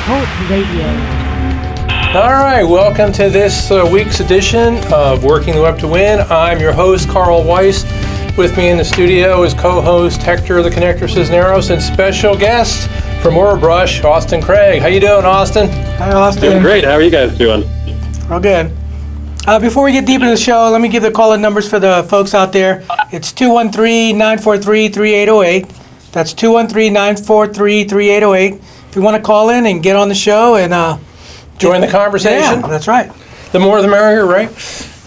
Cult Radio. All right, welcome to this week's edition of Working the Web to Win. I'm your host, Carl Weiss. With me in the studio is co-host Hector the Connector Cisneros and special guest from Orabrush, Austin Craig. How you doing, Austin? Hi, Austin. Doing great. How are you guys doing? Real good. Before we get deep into the show, let me give the call-in numbers for the folks out there. It's 213-943-3808. That's 213-943-3808. If you want to call in and get on the show and Join the conversation. Yeah, that's right. The more the merrier, right?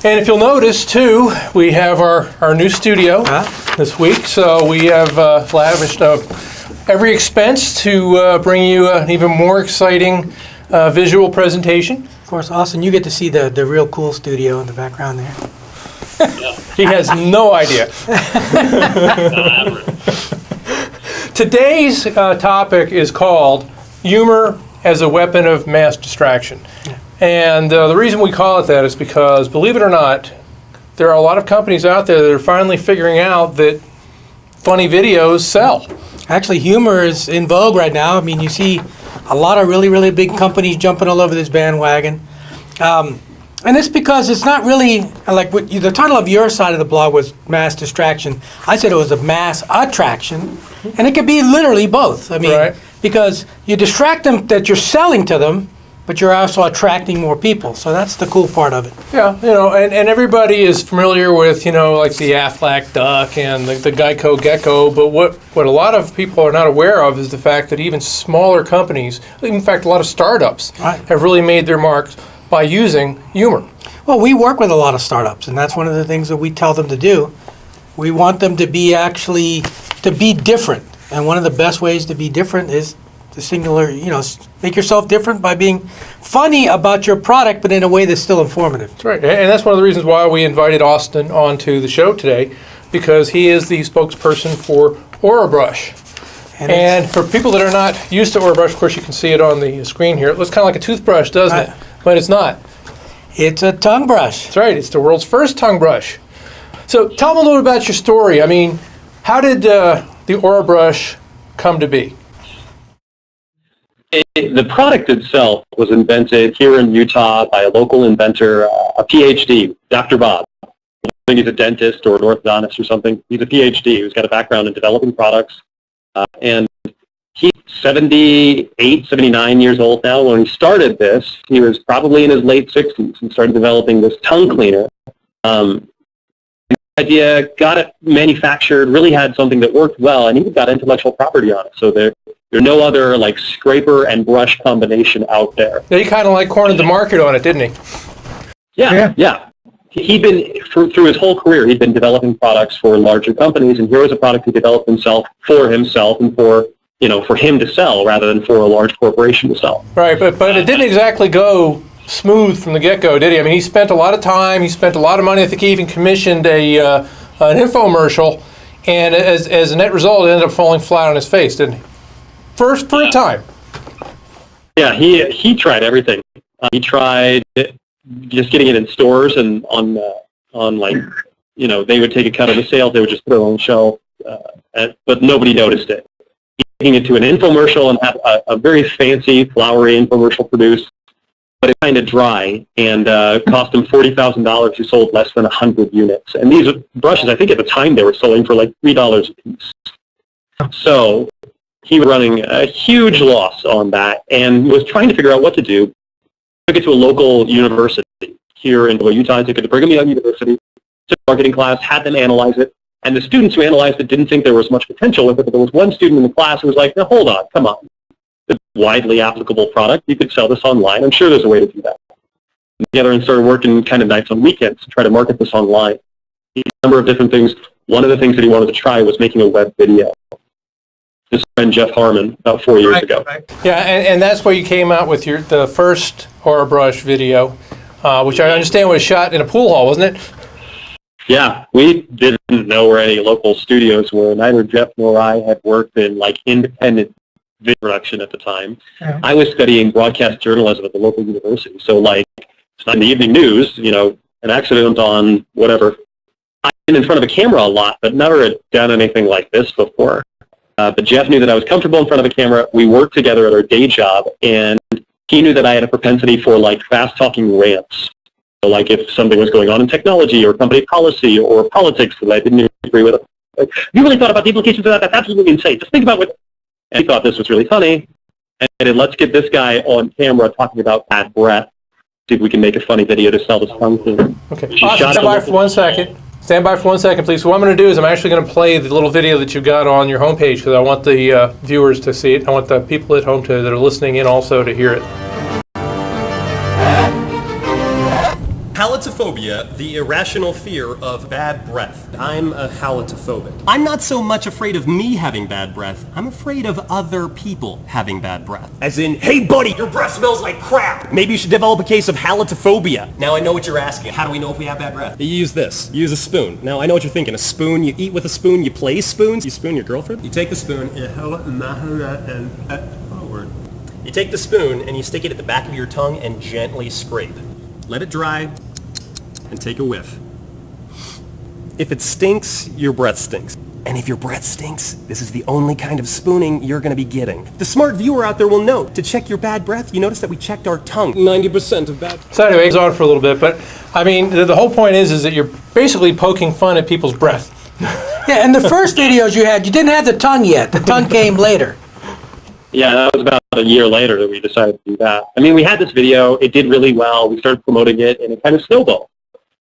And if you'll notice, too, we have our new studio this week. So we have lavished every expense to bring you an even more exciting visual presentation. Of course, Austin, you get to see the real cool studio in the background there. He has no idea. Today's topic is called Humor as a Weapon of Mass Distraction. And the reason we call it that is because, believe it or not, there are a lot of companies out there that are finally figuring out that funny videos sell. Actually, humor is in vogue right now. I mean, you see a lot of really, really big companies jumping all over this bandwagon. And it's because it's not really, like the title of your side of the blog was Mass Distraction. I said it was a mass attraction. And it could be literally both. I mean, Right. because you distract them that you're selling to them, but you're also attracting more people. So that's the cool part of it. Yeah, and everybody is familiar with, like the Aflac duck and the Geico gecko, but what a lot of people are not aware of is the fact that even smaller companies, in fact, a lot of startups, Right. have really made their marks by using humor. Well, we work with a lot of startups, and that's one of the things that we tell them to do. We want them to be different. And one of the best ways to be different is the singular, make yourself different by being funny about your product, but in a way that's still informative. That's right, and that's one of the reasons why we invited Austin onto the show today, because he is the spokesperson for Orabrush. And for people that are not used to Orabrush, of course you can see it on the screen here. It looks kind of like a toothbrush, doesn't it? But it's not. It's a tongue brush. That's right, it's the world's first tongue brush. So tell them a little bit about your story. I mean, how did the Orabrush come to be? The product itself was invented here in Utah by a local inventor, a PhD, Dr. Bob. I think he's a dentist or an orthodontist or something. He's a PhD who's got a background in developing products. And he's 78, 79 years old now. When he started this, he was probably in his late 60s and started developing this tongue cleaner. Idea, got it manufactured, really had something that worked well, and even got intellectual property on it. So there's no other like scraper and brush combination out there. Yeah, he kind of like cornered the market on it, didn't he? Yeah. He'd been, through his whole career, he'd been developing products for larger companies, and here was a product he developed himself and for him to sell rather than for a large corporation to sell. Right, but it didn't exactly go smooth from the get-go, did he? I mean, he spent a lot of time, he spent a lot of money. I think he even commissioned an infomercial, and as a net result, it ended up falling flat on his face, didn't he? For a time. Yeah, he tried everything. He tried just getting it in stores and on they would take a cut of the sales, they would just put it on the shelf, but nobody noticed it. Taking it to an infomercial and have a very fancy, flowery infomercial produced, but it's kind of dry, and cost him $40,000. He sold less than 100 units. And these brushes, I think at the time they were selling for like $3 a piece. So he was running a huge loss on that and was trying to figure out what to do. Took it to a local university here in Utah. Took it to Brigham Young University, took a marketing class, had them analyze it. And the students who analyzed it didn't think there was much potential with it, but there was one student in the class who was like, no, hold on, come on. It's a widely applicable product. You could sell this online. I'm sure there's a way to do that. Together and started working kind of nights on weekends to try to market this online. He did a number of different things. One of the things that he wanted to try was making a web video. His friend Jeff Harmon about 4 years ago. Right. Yeah, and that's where you came out with the first Orabrush video, which I understand was shot in a pool hall, wasn't it? Yeah, we didn't know where any local studios were. Neither Jeff nor I had worked in like independent video production at the time. Yeah. I was studying broadcast journalism at the local university. So like, it's not in the evening news, an accident on whatever. I've been in front of a camera a lot, but never had done anything like this before. But Jeff knew that I was comfortable in front of a camera. We worked together at our day job, and he knew that I had a propensity for like fast-talking rants. So, like if something was going on in technology or company policy or politics that I didn't agree with, like, you really thought about the implications of that? That's absolutely insane. Just think about what. And he thought this was really funny, and then let's get this guy on camera talking about bad breath. See if we can make a funny video to sell this tongue cleaner. Okay. She Awesome. shot Stand it by with- for 1 second. Stand by for 1 second, please. So what I'm going to do is I'm actually going to play the little video that you've got on your homepage because I want the viewers to see it. I want the people at home that are listening in also to hear it. Halitophobia, the irrational fear of bad breath. I'm a halitophobic. I'm not so much afraid of me having bad breath. I'm afraid of other people having bad breath. As in, hey buddy, your breath smells like crap. Maybe you should develop a case of halitophobia. Now I know what you're asking. How do we know if we have bad breath? You use this. You use a spoon. Now I know what you're thinking. A spoon, you eat with a spoon, you play spoons. You spoon your girlfriend. You take the spoon, forward. You take the spoon and you stick it at the back of your tongue and gently scrape. Let it dry and take a whiff. If it stinks, your breath stinks. And if your breath stinks, this is the only kind of spooning you're going to be getting. The smart viewer out there will know, to check your bad breath, you notice that we checked our tongue. 90% of bad... So anyway, it goes on for a little bit, but I mean, the whole point is that you're basically poking fun at people's breath. Yeah, and the first videos you had, you didn't have the tongue yet. The tongue came later. Yeah, that was about a year later that we decided to do that. I mean, we had this video. It did really well. We started promoting it, and it kind of snowballed.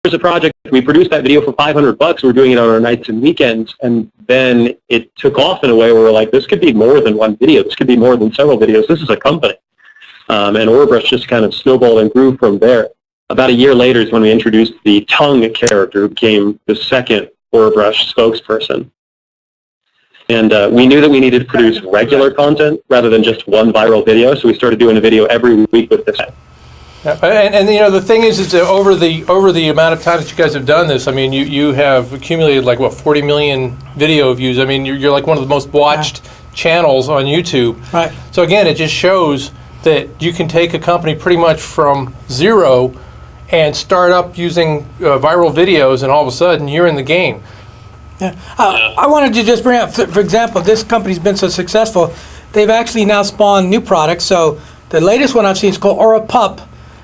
There's a project. We produced that video for $500. We were doing it on our nights and weekends, and then it took off in a way where we're like, this could be more than one video. This could be more than several videos. This is a company. And Orabrush just kind of snowballed and grew from there. About a year later is when we introduced the tongue character, who became the second Orabrush spokesperson. And we knew that we needed to produce regular content rather than just one viral video, so we started doing a video every week with this. And you know, the thing is that over the amount of time that you guys have done this, I mean, you have accumulated like, what, 40 million video views. I mean, you're like one of the most watched channels on YouTube. Right. So again, it just shows that you can take a company pretty much from zero and start up using viral videos, and all of a sudden you're in the game. Yeah. I wanted to just bring up, for example, this company's been so successful, they've actually now spawned new products. So the latest one I've seen is called Aura Pup,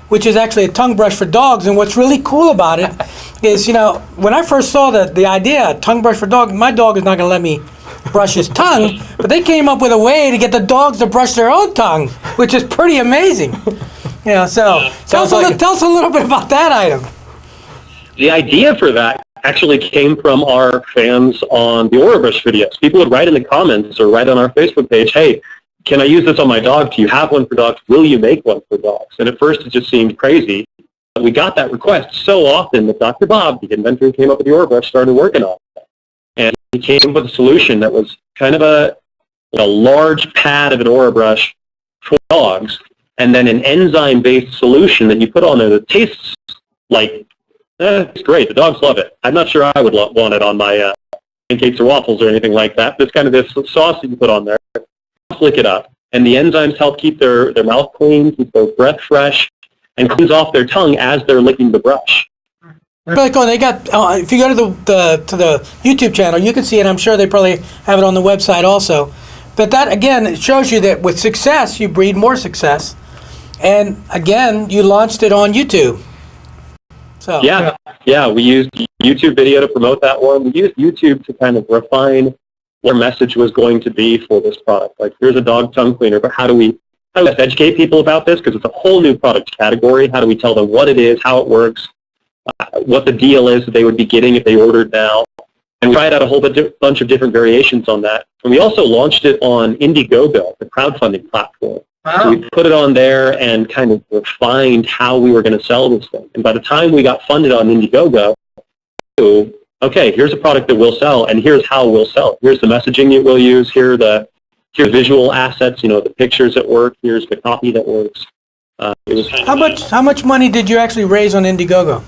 which is actually a tongue brush for dogs. And what's really cool about it is, you know, when I first saw the idea, tongue brush for dogs, my dog is not going to let me brush his tongue, but they came up with a way to get the dogs to brush their own tongue, which is pretty amazing. You know, so tell us a little bit about that item. The idea for that actually came from our fans on the Orabrush videos. People would write in the comments or write on our Facebook page, hey, can I use this on my dog? Do you have one for dogs? Will you make one for dogs? And at first it just seemed crazy. We got that request so often that Dr. Bob, the inventor who came up with the Orabrush, started working on it. And he came up with a solution that was kind of a large pad of an Orabrush for dogs, and then an enzyme-based solution that you put on there that tastes like, it's great. The dogs love it. I'm not sure I would want it on my pancakes or waffles or anything like that. There's kind of this sauce that you put on there. Flick it up. And the enzymes help keep their mouth clean, keep their breath fresh, and cleans off their tongue as they're licking the brush. Really cool. They got, if you go to the YouTube channel, you can see it. I'm sure they probably have it on the website also. But that, again, it shows you that with success, you breed more success. And, again, you launched it on YouTube. So. Yeah, we used YouTube video to promote that one. We used YouTube to kind of refine what our message was going to be for this product. Like, here's a dog tongue cleaner, but how do we educate people about this? Because it's a whole new product category. How do we tell them what it is, how it works, what the deal is that they would be getting if they ordered now? And we tried out a whole bunch of different variations on that. And we also launched it on Indiegogo, the crowdfunding platform. Wow. So we put it on there and kind of refined how we were going to sell this thing. And by the time we got funded on Indiegogo, okay, here's a product that we'll sell, and here's how we'll sell it. Here's the messaging that we'll use. Here's the visual assets, you know, the pictures that work. Here's the copy that works. How much money did you actually raise on Indiegogo?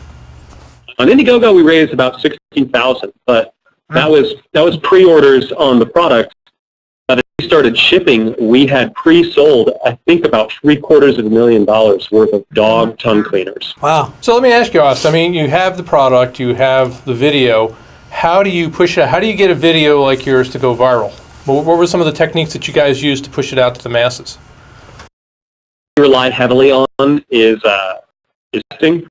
On Indiegogo, we raised about $16,000, but that was pre-orders on the product. By the time we started shipping, we had pre-sold, I think, about $750,000 worth of dog tongue cleaners. Wow. So let me ask you, Austin, I mean, you have the product, you have the video. How do you push it? How do you get a video like yours to go viral? What were some of the techniques that you guys used to push it out to the masses? rely heavily on is testing.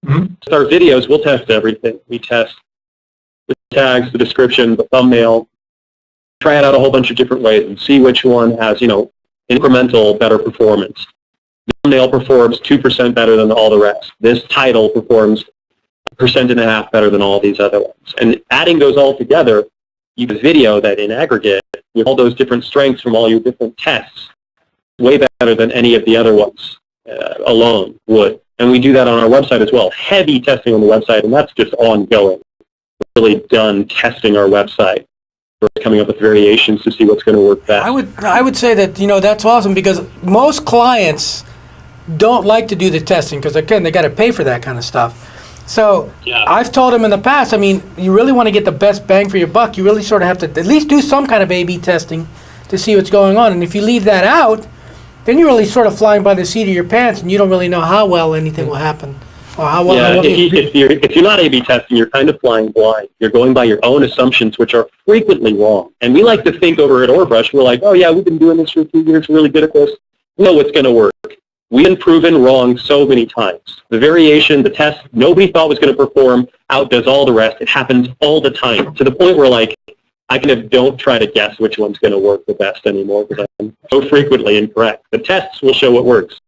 With our videos, we'll test everything. We test the tags, the description, the thumbnail, try it out a whole bunch of different ways and see which one has, incremental better performance. The thumbnail performs 2% better than all the rest. This title performs 1.5% better than all these other ones. And adding those all together, you get a video that in aggregate, with all those different strengths from all your different tests, way better than any of the other ones alone would. And we do that on our website as well. Heavy testing on the website, and that's just ongoing. We're really done testing our website. We're coming up with variations to see what's going to work best. I would say that, that's awesome because most clients don't like to do the testing because, again, they got to pay for that kind of stuff. So I've told them in the past, you really want to get the best bang for your buck, you really sort of have to at least do some kind of A/B testing to see what's going on. And if you leave that out, then you're really sort of flying by the seat of your pants and you don't really know how well anything will happen. Or how well if you're not A/B testing, you're kind of flying blind. You're going by your own assumptions, which are frequently wrong. And we like to think over at Orbrush, we're like, oh yeah, we've been doing this for a few years, we're really good at this. We know it's going to work. We've been proven wrong so many times. The variation, the test, nobody thought was going to perform, outdoes all the rest. It happens all the time, to the point where, I kind of don't try to guess which one's going to work the best anymore because I'm so frequently incorrect. The tests will show what works.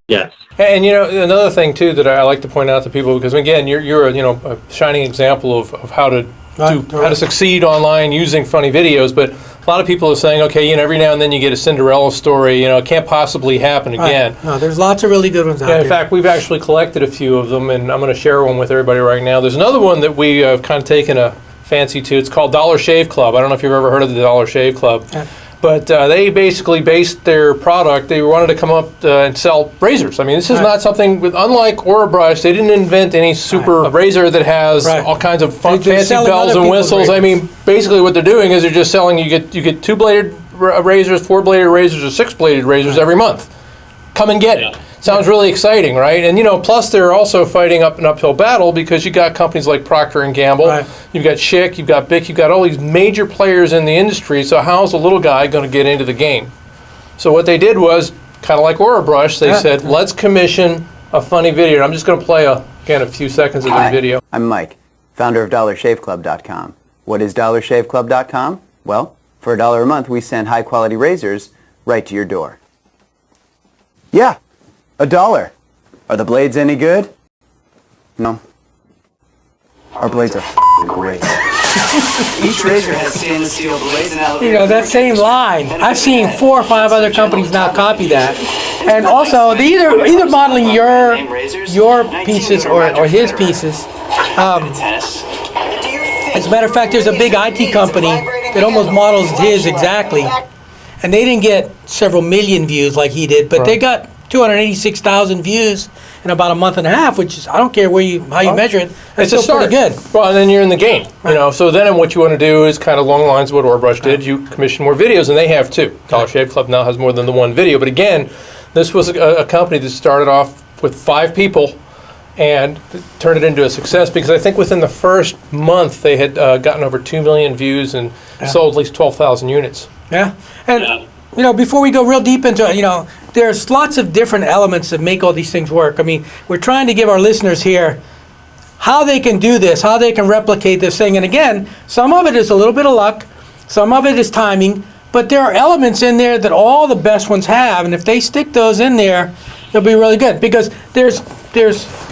Yes. And another thing too that I like to point out to people, because again, you're a shining example of how to how to succeed online using funny videos. But a lot of people are saying, okay, every now and then you get a Cinderella story. It can't possibly happen again. No, there's lots of really good ones out there. In fact, we've actually collected a few of them, and I'm going to share one with everybody right now. There's another one that we have kind of taken a fancy to. It's called Dollar Shave Club. I don't know if you've ever heard of the Dollar Shave Club. But they basically based their product, they wanted to come up and sell razors. This is not something, unlike Orbrush, they didn't invent any super razor that has all kinds of fancy bells and whistles. Basically what they're doing is they're just selling, you get 2-bladed razors, 4-bladed razors, or 6-bladed razors every month. Come and get it. Sounds really exciting, right? And plus they're also fighting an uphill battle because you got companies like Procter & Gamble, you've got Schick, you've got Bic, you've got all these major players in the industry, so how's a little guy going to get into the game? So what they did was, kind of like Orbrush, they said, let's commission a funny video. And I'm just going to play, a few seconds of the video. I'm Mike, founder of DollarShaveClub.com. What is DollarShaveClub.com? Well, for $1 a month, we send high-quality razors right to your door. Yeah. $1. Are the blades any good? No. Our blades are great. Each razor has stainless steel blades and elevator. That same line. I've seen 4 or 5 other companies now copy that. And also, they either modeling your pieces or his pieces. As a matter of fact, there's a big IT company that almost models his exactly. And they didn't get several million views like he did, but they got 286,000 views in about a month and a half, which is, I don't care how you measure it, it's still pretty good. Well, and then you're in the game, So then what you want to do is kind of along the lines of what Orbrush did. You commission more videos, and they have too. Dollar Shave Club now has more than the one video. But again, this was a company that started off with 5 people and turned it into a success because I think within the first month they had gotten over 2 million views and sold at least 12,000 units. Yeah. And, before we go real deep into it, there's lots of different elements that make all these things work. We're trying to give our listeners here how they can do this, how they can replicate this thing. And again, some of it is a little bit of luck, some of it is timing, but there are elements in there that all the best ones have. And if they stick those in there, they'll be really good because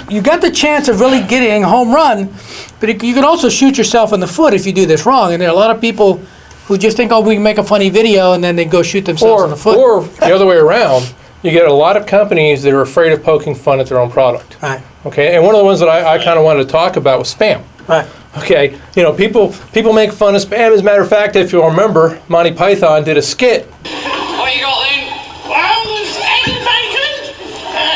you got the chance of really getting a home run, but you can also shoot yourself in the foot if you do this wrong. And there are a lot of people who just think, we can make a funny video, and then they go shoot themselves in the foot. Or the other way around, you get a lot of companies that are afraid of poking fun at their own product. Right. Okay, and one of the ones that I kind of wanted to talk about was spam. Right. Okay, people make fun of spam. As a matter of fact, if you'll remember, Monty Python did a skit. What you got then? Well, there's egg and bacon,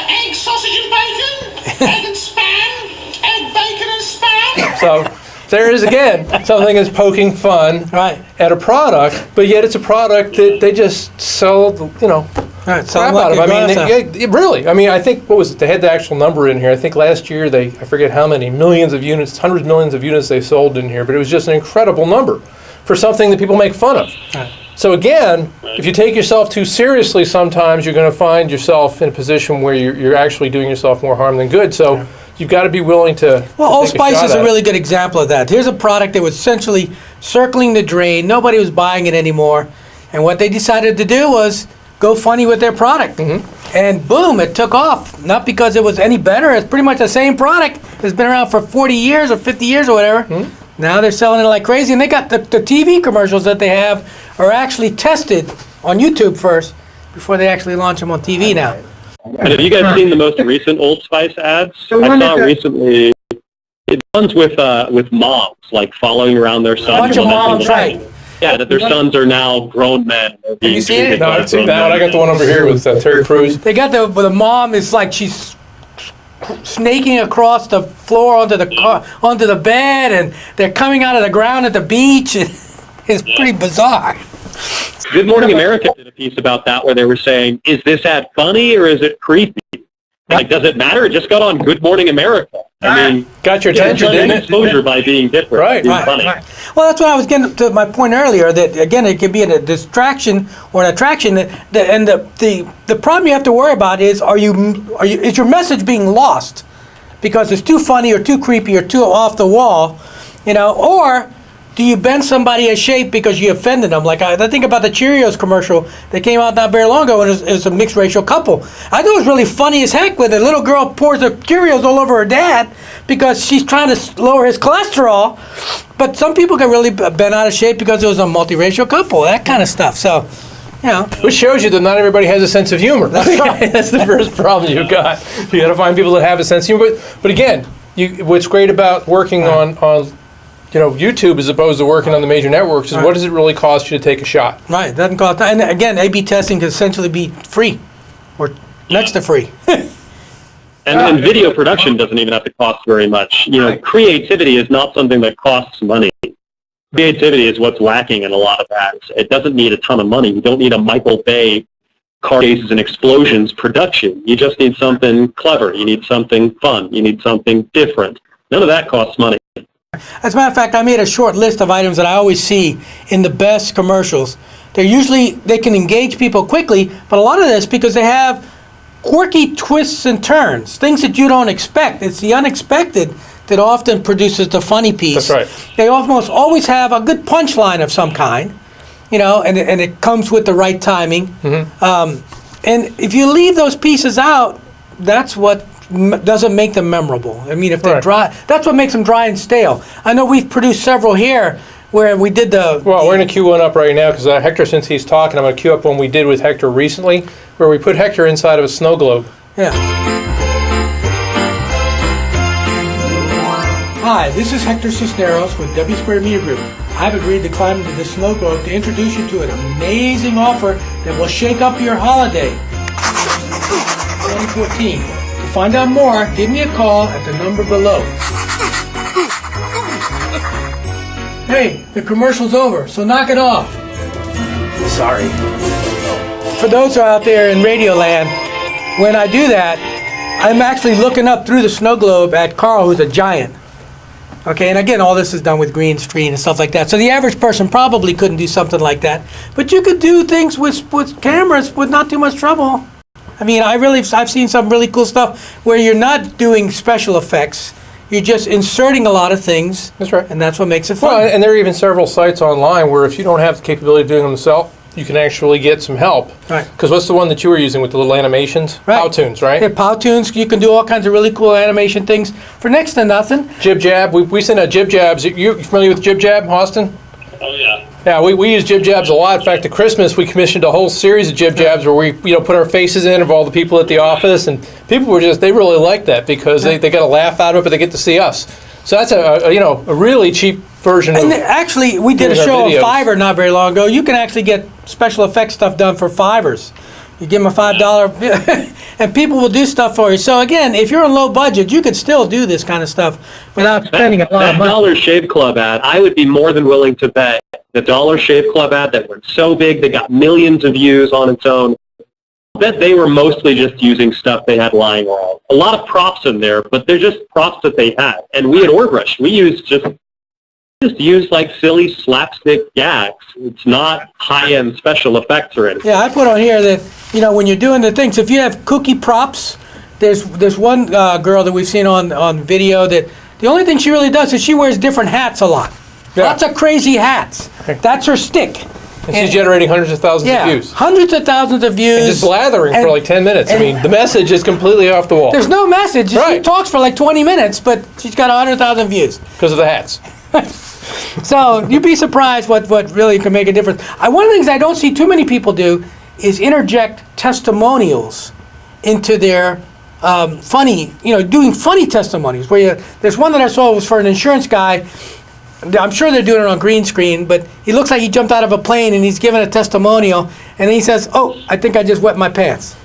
egg, sausage and bacon, egg and spam, egg, bacon and spam. So there is, again, something that's poking fun at a product, but yet it's a product that they just sell, crap out of. Really. I think, what was it? They had the actual number in here. I think last year I forget how many, millions of units, hundreds of millions of units they sold in here, but it was just an incredible number for something that people make fun of. So again, if you take yourself too seriously, sometimes you're going to find yourself in a position where you're actually doing yourself more harm than good. So you've got to be willing to. Well, Old take Spice shot is at a it. really good example of that. Here's a product that was essentially circling the drain. Nobody was buying it anymore. And what they decided to do was go funny with their product. And boom, it took off. Not because it was any better. It's pretty much the same product. It's been around for 40 years or 50 years or whatever. Now they're selling it like crazy. And they got the TV commercials that they have are actually tested on YouTube first before they actually launch them on TV now. And have you guys seen the most recent Old Spice ads? I saw recently. It runs with moms, like following around their sons. A bunch of while they're moms, doing right. the- Yeah, that their sons are now grown men. Have you seen it? No, I haven't seen that one. I got the one over here with Terry Crews. They got the mom is like she's snaking across the floor onto the car, onto the bed, and they're coming out of the ground at the beach. It's pretty bizarre. Good Morning America did a piece about that where they were saying, is this ad funny or is it creepy? Like, does it matter? It just got on Good Morning America. I mean, Got your it's attention, getting didn't it? exposure by being different, Right, being Right, funny. right. Well, that's what I was getting to my point earlier. That again, it can be a distraction or an attraction. And the problem you have to worry about is is your message being lost because it's too funny or too creepy or too off the wall, or do you bend somebody a shape because you offended them? Like I think about the Cheerios commercial that came out not very long ago, and it was a mixed racial couple. I thought it was really funny as heck when the little girl pours the Cheerios all over her dad because she's trying to lower his cholesterol. But some people get really bent out of shape because it was a multiracial couple, that kind of stuff. So, Which shows you that not everybody has a sense of humor. That's right. That's the first problem you've got. You got to find people that have a sense of humor. But again, what's great about working on YouTube as opposed to working on the major networks is what does it really cost you to take a shot? right, it doesn't cost. And again, A/B testing can essentially be free or next to free. And video production doesn't even have to cost very much. Creativity is not something that costs money. Creativity is what's lacking in a lot of ads. It doesn't need a ton of money. You don't need a Michael Bay car chases and explosions production. You just need something clever. You need something fun. You need something different. None of that costs money. As a matter of fact, I made a short list of items that I always see in the best commercials. They can engage people quickly, but a lot of this because they have quirky twists and turns, things that you don't expect. It's the unexpected that often produces the funny piece. That's right. They almost always have a good punchline of some kind, and it comes with the right timing. And if you leave those pieces out, that's what doesn't make them memorable. I mean, if they're Right. dry, that's what makes them dry and stale. I know we've produced several here where we did the. Well, we're going to queue one up right now because Hector, since he's talking, I'm going to queue up one we did with Hector recently where we put Hector inside of a snow globe. Yeah. Hi, this is Hector Cisneros with W Squared Media Group. I've agreed to climb into the snow globe to introduce you to an amazing offer that will shake up your holiday. 2014. To find out more, give me a call at the number below. Hey, the commercial's over, so knock it off. Sorry. For those who are out there in Radio Land, when I do that, I'm actually looking up through the snow globe at Carl, who's a giant. Okay, and again, all this is done with green screen and stuff like that. So the average person probably couldn't do something like that. But you could do things with cameras with not too much trouble. I mean, I've seen some really cool stuff where you're not doing special effects. You're just inserting a lot of things. That's right. And that's what makes it fun. Well, and there are even several sites online where if you don't have the capability of doing them yourself, you can actually get some help. Right. Because what's the one that you were using with the little animations? Right. Powtoons, right? Yeah, Powtoons. You can do all kinds of really cool animation things for next to nothing. Jib Jab. We send out Jib Jabs. You familiar with Jib Jab, Austin? Oh, yeah. Yeah, we use Jib Jabs a lot. In fact, at Christmas, we commissioned a whole series of Jib Jabs where we put our faces in of all the people at the office, and people they really liked that because they got a laugh out of it, but they get to see us. So that's a really cheap version And of. actually, we did a doing our show on videos. Fiverr not very long ago. You can actually get special effects stuff done for $5. You give them a $5, and people will do stuff for you. So again, if you're on low budget, you could still do this kind of stuff without spending a lot That of money. Dollar Shave Club ad, I would be more than willing to bet the Dollar Shave Club ad that went so big, they got millions of views on its own. I bet they were mostly just using stuff they had lying around. A lot of props in there, but they're just props that they had. And we at Orbrush, we used just just use like silly slapstick gags. It's not high-end special effects or anything. Yeah, I put on here that, when you're doing the things, if you have cookie props, there's one girl that we've seen on video that the only thing she really does is she wears different hats a lot. Yeah. Lots of crazy hats. That's her stick. And she's generating hundreds of thousands of views. Hundreds of thousands of views. And just blathering for like 10 minutes. I and- mean, the message is completely off the wall There's no message. She Right. talks for like 20 minutes, but she's got 100,000 views. because of the hats. So you'd be surprised what really can make a difference. One of the things I don't see too many people do is interject testimonials into their funny, doing funny testimonies. There's one that I saw was for an insurance guy. I'm sure they're doing it on green screen, but he looks like he jumped out of a plane and he's giving a testimonial, and then he says, "Oh, I think I just wet my pants."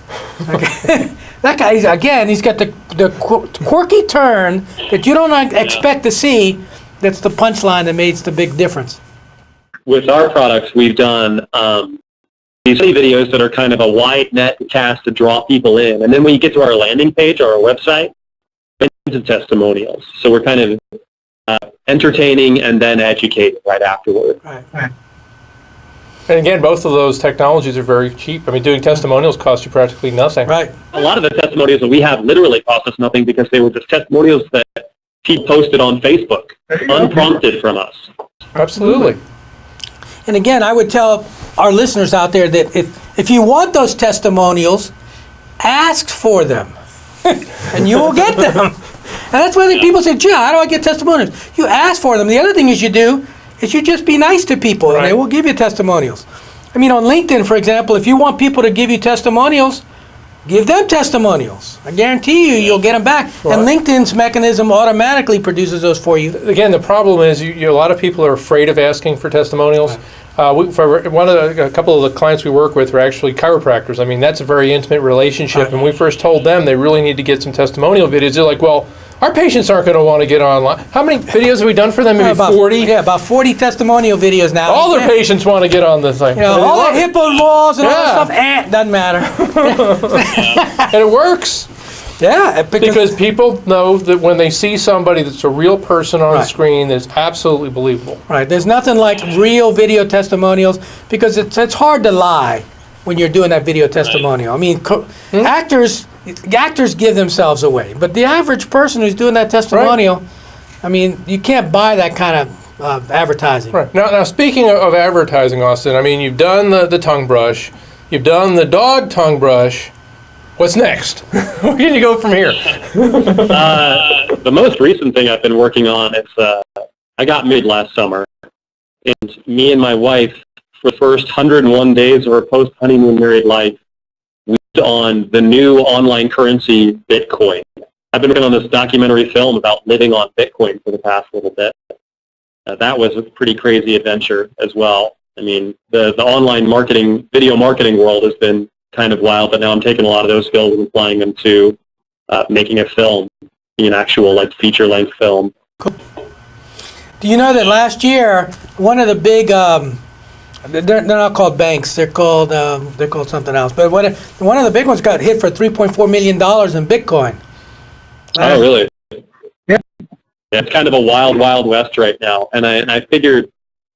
Okay. That guy, he's got the quirky turn that you don't expect to see. That's the punchline that makes the big difference. With our products, we've done these videos that are kind of a wide net cast to draw people in. And then when you get to our landing page or our website, it's testimonials. So we're kind of entertaining and then educating right afterward. Right. And again, both of those technologies are very cheap. I mean, doing testimonials costs you practically nothing. Right. A lot of the testimonials that we have literally cost us nothing because they were just testimonials that he posted on Facebook, unprompted from us. Absolutely. And again, I would tell our listeners out there that if you want those testimonials, ask for them, and you will get them. And that's why the people say, "Gee, how do I get testimonials?" You ask for them. The other thing you just be nice to people, and they will give you testimonials. I mean, on LinkedIn, for example, if you want people to give you testimonials, give them testimonials. I guarantee you'll get them back. Right. And LinkedIn's mechanism automatically produces those for you. Again, the problem is a lot of people are afraid of asking for testimonials. A couple of the clients we work with are actually chiropractors. I mean, that's a very intimate relationship. And we first told them they really need to get some testimonial videos. They're like, well, our patients aren't going to want to get online. How many videos have we done for them? Maybe 40? Yeah, about 40 testimonial videos now. All their patients want to get on the thing. All the HIPAA laws and all that stuff, doesn't matter. And it works. Yeah, Because people know that when they see somebody that's a real person on the screen, that's absolutely believable. Right, there's nothing like real video testimonials because it's hard to lie when you're doing that video testimonial. I mean, actors give themselves away, but the average person who's doing that testimonial, I mean, you can't buy that kind of advertising. Right. Now, speaking of advertising, Austin, I mean, you've done the tongue brush, you've done the dog tongue brush. What's next? Where can you go from here? The most recent thing I've been working on is I got married last summer, and me and my wife, for the first 101 days of our post-honeymoon married life, we lived on the new online currency, Bitcoin. I've been working on this documentary film about living on Bitcoin for the past little bit. That was a pretty crazy adventure as well. I mean, the online marketing, video marketing world has been kind of wild, but now I'm taking a lot of those skills and applying them to making a film, an actual feature-length film. Cool. Do you know that last year one of the big they're not called banks, they're called something else, but one of the big ones got hit for $3.4 million in Bitcoin. Oh, really? Yeah. It's kind of a wild west right now, and I figured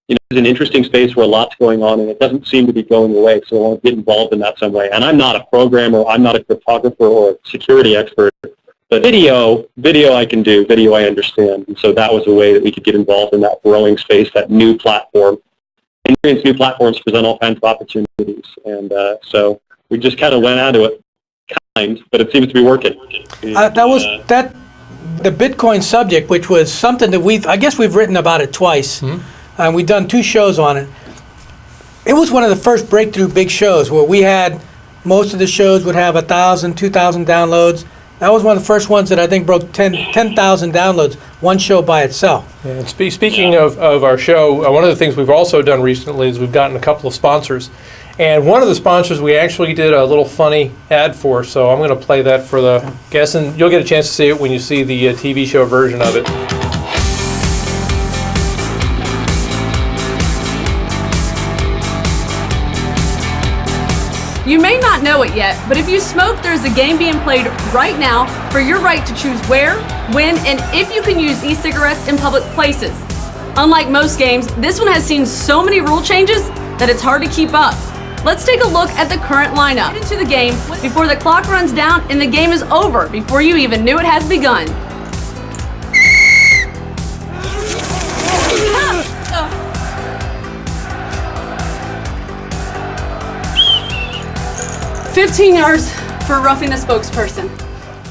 it's an interesting space where a lot's going on, and it doesn't seem to be going away, so I want to get involved in that some way. And I'm not a programmer, I'm not a cryptographer or a security expert, but video I can do, video I understand. And so that was a way that we could get involved in that growing space, that new platform. And new platforms present all kinds of opportunities. And so we just kind of went onto it, but it seems to be working. The Bitcoin subject, which was something that we've written about it twice. And we've done 2 shows on it. It was one of the first breakthrough big shows where we had, most of the shows would have 1,000, 2,000 downloads. That was one of the first ones that I think broke 10,000 downloads, one show by itself. Yeah, and speaking of our show, one of the things we've also done recently is we've gotten a couple of sponsors. And one of the sponsors we actually did a little funny ad for, so I'm going to play that for the guests, and you'll get a chance to see it when you see the TV show version of it. You may not know it yet, but if you smoke, there's a game being played right now for your right to choose where, when, and if you can use e-cigarettes in public places. Unlike most games, this one has seen so many rule changes that it's hard to keep up. Let's take a look at the current lineup. Get into the game before the clock runs down and the game is over before you even knew it has begun. 15 yards for roughing the spokesperson.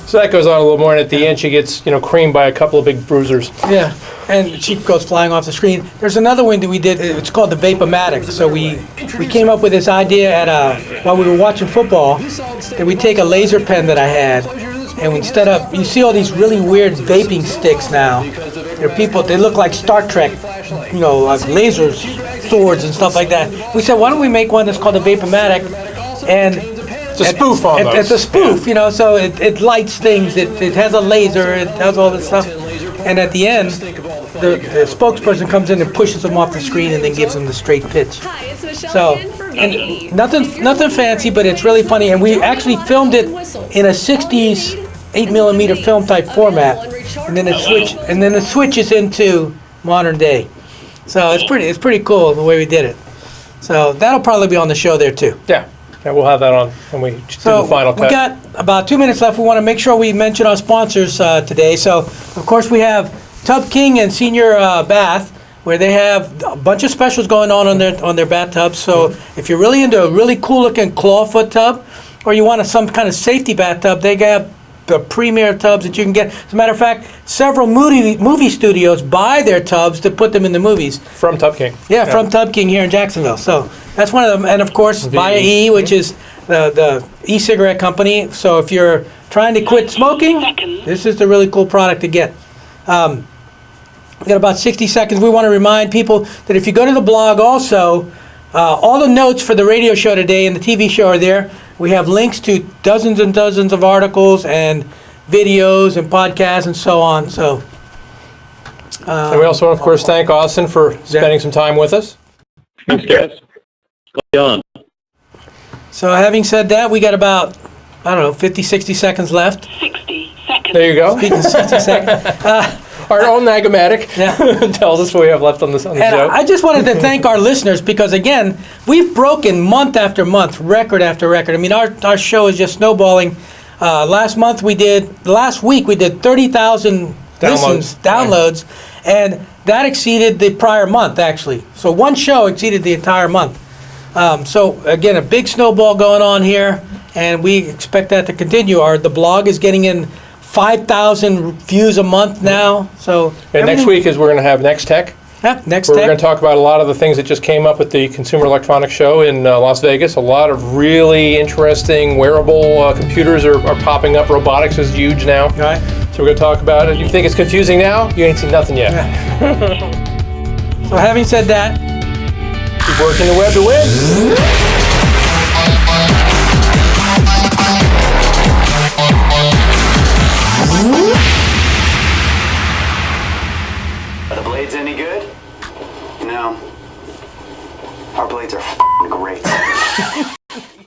So that goes on a little more, and at the end she gets, creamed by a couple of big bruisers. Yeah, and she goes flying off the screen. There's another one that we did. It's called the Vapomatic. So we came up with this idea at while we were watching football that we take a laser pen that I had, and instead of, you see all these really weird vaping sticks now. They're people. They look like Star Trek, like lasers, swords, and stuff like that. We said, why don't we make one that's called the Vapomatic, and It's a spoof on those. it's a spoof, so it lights things, it has a laser, it does all this stuff. And at the end, the spokesperson comes in and pushes them off the screen and then gives them the straight pitch. Hi, it's Michelle So, again for and Gay. nothing fancy, but it's really funny. And we actually filmed it in a 60s 8mm film type format, and then it switches into modern day. So it's pretty cool the way we did it. So that'll probably be on the show there too. Yeah, we'll have that on when we do So the final cut. we got about 2 minutes left. We want to make sure we mention our sponsors today. So of course we have Tub King and Senior Bath, where they have a bunch of specials going on their bathtubs. So if you're really into a really cool looking clawfoot tub, or you want some kind of safety bathtub, they have the premier tubs that you can get. As a matter of fact, several movie studios buy their tubs to put them in the movies. From Tub King. Yeah, from Tub King here in Jacksonville. So that's one of them. And of course, Via E, which is the e-cigarette company. So if you're trying to quit smoking, this is the really cool product to get. We got about 60 seconds. We want to remind people that if you go to the blog also, all the notes for the radio show today and the TV show are there. We have links to dozens and dozens of articles and videos and podcasts and so on. So, And we also want to, of course, thank Austin for spending some time with us. Thanks, guys. Glad on. so having said that, we got about, 50, 60 seconds left. 60 seconds. There you go. Speaking of 60 seconds. Our own Nagamatic Yeah. tells us what we have left on the And show. I just wanted to thank our listeners because, again, we've broken month after month, record after record. I mean, our show is just snowballing. Last week we did 30,000 downloads, and that exceeded the prior month, actually. So one show exceeded the entire month. So, again, a big snowball going on here, and we expect that to continue. The blog is getting in 5,000 views a month now. So And next week is we're going to have Next Tech. Yeah, Next We're Tech. going to talk about a lot of the things that just came up at the Consumer Electronics Show in Las Vegas. A lot of really interesting wearable computers are popping up. Robotics is huge now. All right. So we're going to talk about it. You think it's confusing now? You ain't seen nothing yet. So having said that, Keep working the web to win.